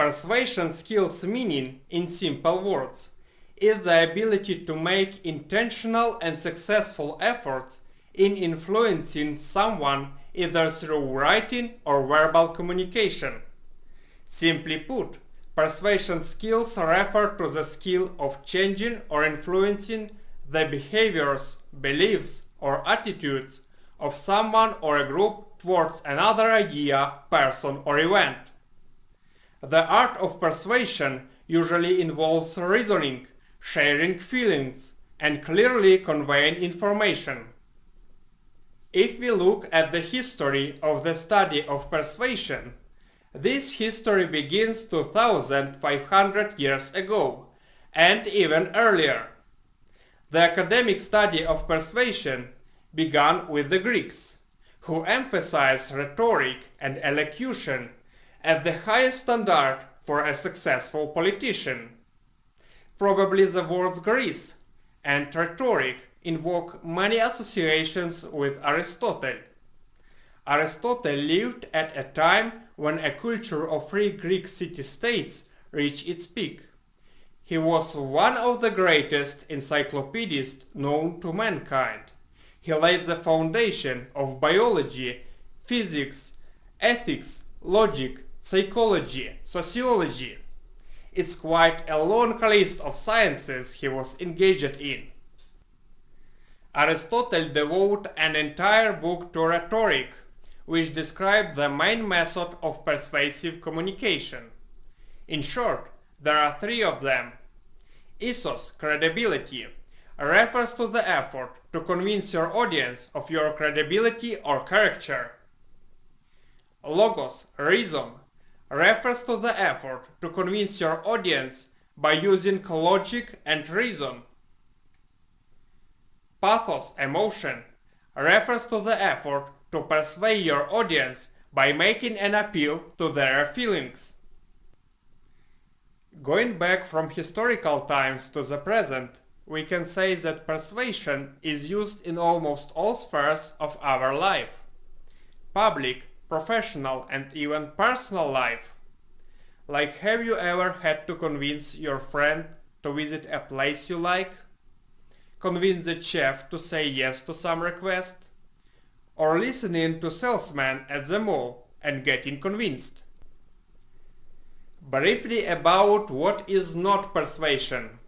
Persuasion skills meaning, in simple words, is the ability to make intentional and successful efforts in influencing someone either through writing or verbal communication. Simply put, persuasion skills refer to the skill of changing or influencing the behaviors, beliefs, or attitudes of someone or a group towards another idea, person, or event. The art of persuasion usually involves reasoning, sharing feelings, and clearly conveying information. If we look at the history of the study of persuasion, this history begins 2500 years ago, and even earlier. The academic study of persuasion began with the Greeks, who emphasized rhetoric and elocution as the highest standard for a successful politician. Probably the words Greece and rhetoric invoke many associations with Aristotle. Aristotle lived at a time when a culture of free Greek city-states reached its peak. He was one of the greatest encyclopedists known to mankind. He laid the foundation of biology, physics, ethics, logic, psychology, sociology. It's quite a long list of sciences he was engaged in. Aristotle devoted an entire book to rhetoric, which described the main method of persuasive communication. In short, there are three of them. Ethos, credibility, refers to the effort to convince your audience of your credibility or character. Logos, reason, refers to the effort to convince your audience by using logic and reason. Pathos, emotion, refers to the effort to persuade your audience by making an appeal to their feelings. Going back from historical times to the present, we can say that persuasion is used in almost all spheres of our life: public, professional, and even personal life. Like, have you ever had to convince your friend to visit a place you like? Convince the chef to say yes to some request? Or listening to salesmen at the mall and getting convinced? Briefly about what is not persuasion.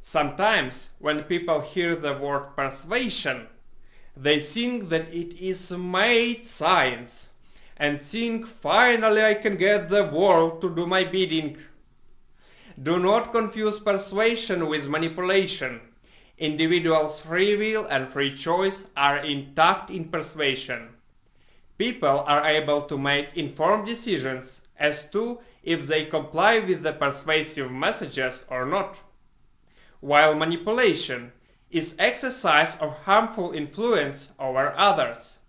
Sometimes when people hear the word persuasion, they think that it is mad science and think, finally I can get the world to do my bidding. Do not confuse persuasion with manipulation. Individuals' free will and free choice are intact in persuasion. People are able to make informed decisions as to if they comply with the persuasive messages or not, while manipulation is exercise of harmful influence over others.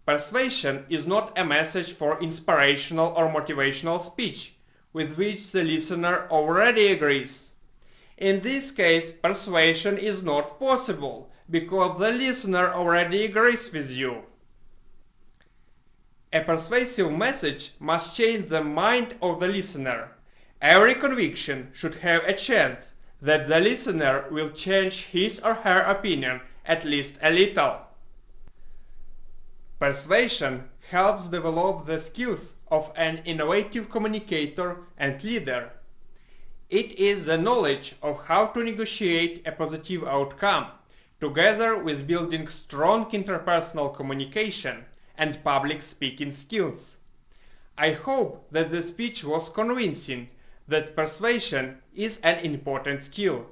Persuasion is not a message for inspirational or motivational speech with which the listener already agrees. In this case, persuasion is not possible because the listener already agrees with you. A persuasive message must change the mind of the listener. Every conviction should have a chance that the listener will change his or her opinion at least a little. Persuasion helps develop the skills of an innovative communicator and leader. It is the knowledge of how to negotiate a positive outcome, together with building strong interpersonal communication and public speaking skills. I hope that the speech was convincing that persuasion is an important skill.